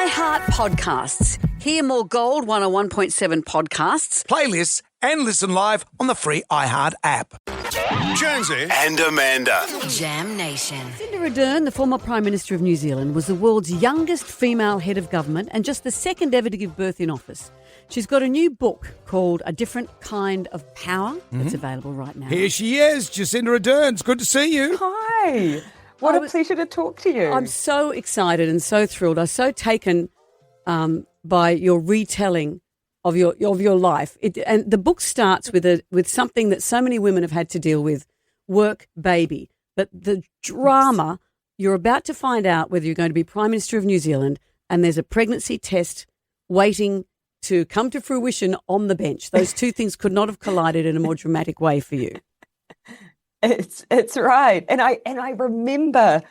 iHeart Podcasts. Hear more Gold 101.7 podcasts, playlists, and listen live on the free iHeart app. Jonesy and Amanda. Jam Nation. Jacinda Ardern, the former Prime Minister of New Zealand, was the world's youngest female head of government and just the second ever to give birth in office. She's got a new book called A Different Kind of Power that's available right now. Here she is, Jacinda Ardern. It's good to see you. Hi. What a pleasure to talk to you. I'm so excited and so thrilled. I'm so taken by your retelling of your life. And the book starts with something that so many women have had to deal with, work, baby. But the drama, you're about to find out whether you're going to be Prime Minister of New Zealand, and there's a pregnancy test waiting to come to fruition on the bench. Those two things could not have collided in a more dramatic way for you. It's right. And I remember,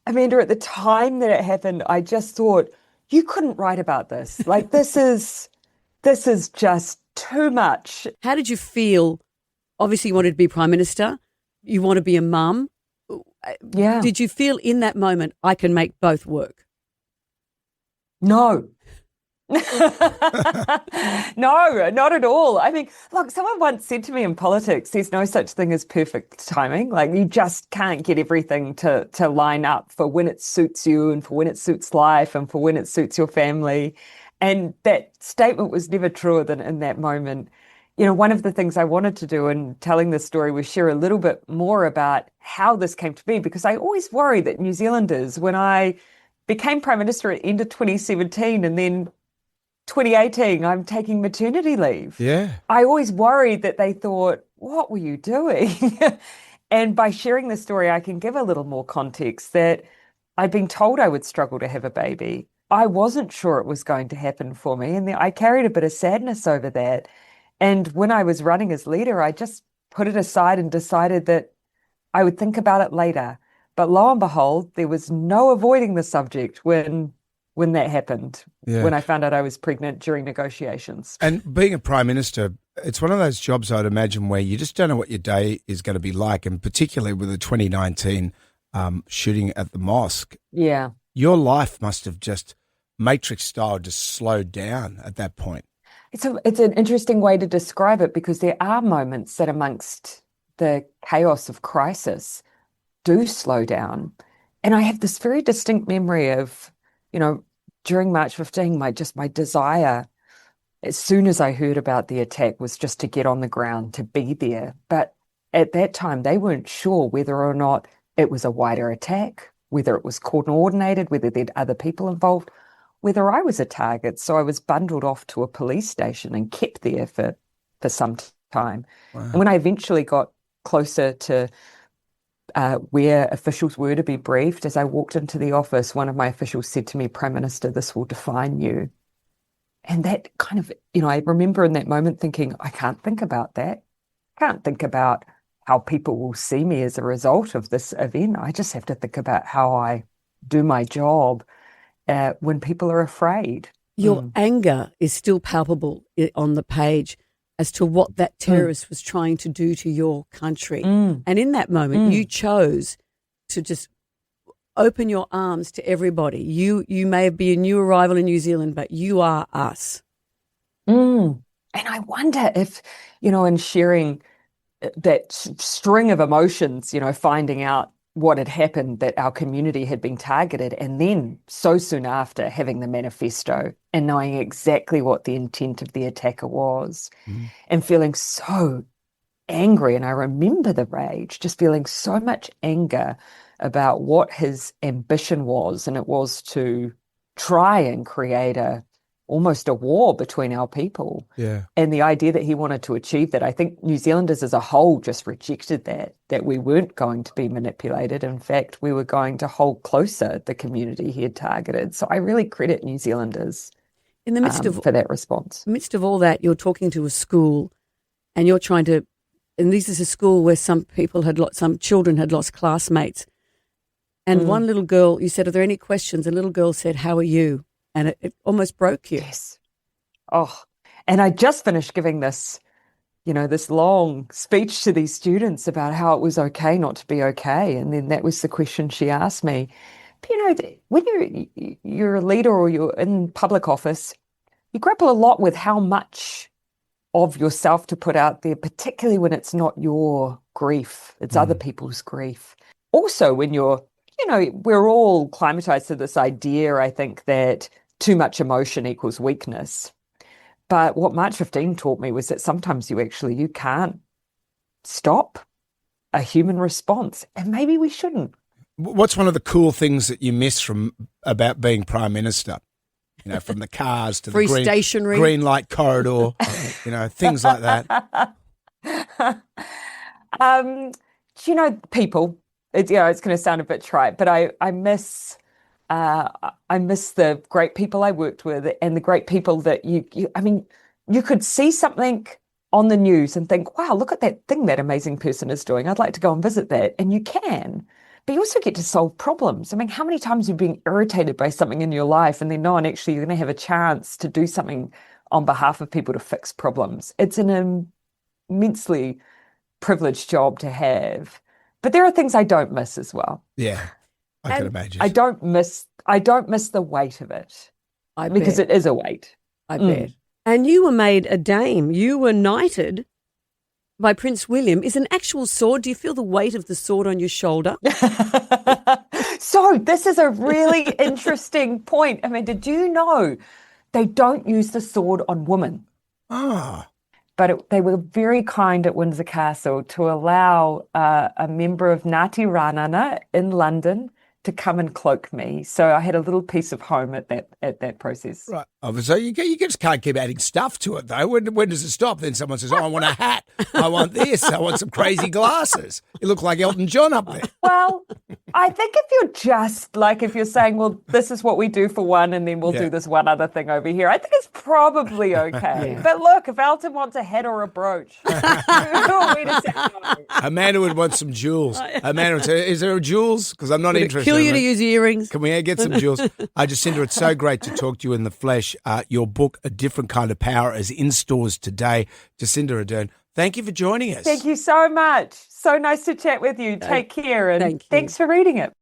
Amanda, at the time that it happened, I just thought, you couldn't write about this. Like, this is just too much. How did you feel? Obviously, you wanted to be Prime Minister. You want to be a mum. Yeah. Did you feel in that moment, I can make both work? No. No, not at all. I mean, look, someone once said to me in politics, there's no such thing as perfect timing. Like, you just can't get everything to line up for when it suits you and for when it suits life and for when it suits your family. And that statement was never truer than in that moment. You know, one of the things I wanted to do in telling this story was share a little bit more about how this came to be, because I always worry that New Zealanders, when I became Prime Minister at the end of 2017 and then 2018, I'm taking maternity leave. Yeah. I always worried that they thought, what were you doing? And by sharing this story, I can give a little more context that I'd been told I would struggle to have a baby. I wasn't sure it was going to happen for me, and I carried a bit of sadness over that. And when I was running as leader, I just put it aside and decided that I would think about it later. But lo and behold, there was no avoiding the subject when that happened, when I found out I was pregnant during negotiations. And being a Prime Minister, it's one of those jobs, I'd imagine, where you just don't know what your day is going to be like, and particularly with the 2019 shooting at the mosque. Yeah. Your life must have just, Matrix style, just slowed down at that point. It's an interesting way to describe it, because there are moments that amongst the chaos of crisis do slow down. And I have this very distinct memory of, you know, during March 15, my desire, as soon as I heard about the attack, was just to get on the ground, to be there. But at that time, they weren't sure whether or not it was a wider attack, whether it was coordinated, whether there'd other people involved, whether I was a target. So I was bundled off to a police station and kept there for some time. Wow. And when I eventually got closer to where officials were to be briefed, as I walked into the office, one of my officials said to me, "Prime Minister, this will define you." And that kind of, you know, I remember in that moment thinking, I can't think about that. I can't think about how people will see me as a result of this event. I just have to think about how I do my job when people are afraid. Your anger is still palpable on the page as to what that terrorist was trying to do to your country. And in that moment, you chose to just open your arms to everybody. You may be a new arrival in New Zealand, but you are us. And I wonder if, you know, in sharing that string of emotions, you know, finding out what had happened, that our community had been targeted, and then so soon after having the manifesto and knowing exactly what the intent of the attacker was and feeling so angry. And I remember the rage, just feeling so much anger about what his ambition was, and it was to try and create almost a war between our people. Yeah. And the idea that he wanted to achieve that, I think New Zealanders as a whole just rejected that we weren't going to be manipulated. In fact, we were going to hold closer the community he had targeted. So I really credit New Zealanders in the midst of for that response. In the midst of all that, you're talking to a school and you're trying to, and this is a school where some children had lost classmates. And one little girl, you said, "Are there any questions?" A little girl said, "How are you?" And it almost broke you. Yes. Oh, and I just finished giving this, you know, this long speech to these students about how it was okay not to be okay. And then that was the question she asked me. But, when you're a leader or you're in public office, you grapple a lot with how much of yourself to put out there, particularly when it's not your grief, it's other people's grief. Also, when we're all climatized to this idea, I think, that too much emotion equals weakness. But what March 15 taught me was that sometimes you can't stop a human response, and maybe we shouldn't. What's one of the cool things that you miss about being Prime Minister? From the cars to Free the stationery, green light corridor, things like that. People. It's going to sound a bit trite, but I miss the great people I worked with and the great people that you could see something on the news and think, wow, look at that thing that amazing person is doing. I'd like to go and visit that. And you can. But you also get to solve problems. How many times you've been irritated by something in your life and then you're going to have a chance to do something on behalf of people to fix problems. It's an immensely privileged job to have. But there are things I don't miss as well. Yeah, I can imagine. I don't miss the weight of it. Because it is a weight. I bet. And you were made a dame. You were knighted by Prince William. Is an actual sword, do you feel the weight of the sword on your shoulder? So this is a really interesting point. Did you know they don't use the sword on women? Ah. But they were very kind at Windsor Castle to allow a member of Ngāti Rānana in London to come and cloak me. So I had a little piece of home at that process. Right. So you just can't keep adding stuff to it, though. When does it stop? Then someone says, I want a hat. I want this. I want some crazy glasses. You look like Elton John up there. Well, I think if you're saying, well, this is what we do for one and then we'll do this one other thing over here, I think it's probably okay. Yeah. But look, if Elton wants a hat or a brooch, we just say no. Amanda would want some jewels. Amanda would say, is there a jewels? Because I'm not interested. Kill you to use earrings. Can we get some jewels? Jacinda, it's so great to talk to you in the flesh. Your book, A Different Kind of Power, is in stores today. Jacinda Ardern, thank you for joining us. Thank you so much. So nice to chat with you. Take care, and thanks for reading it.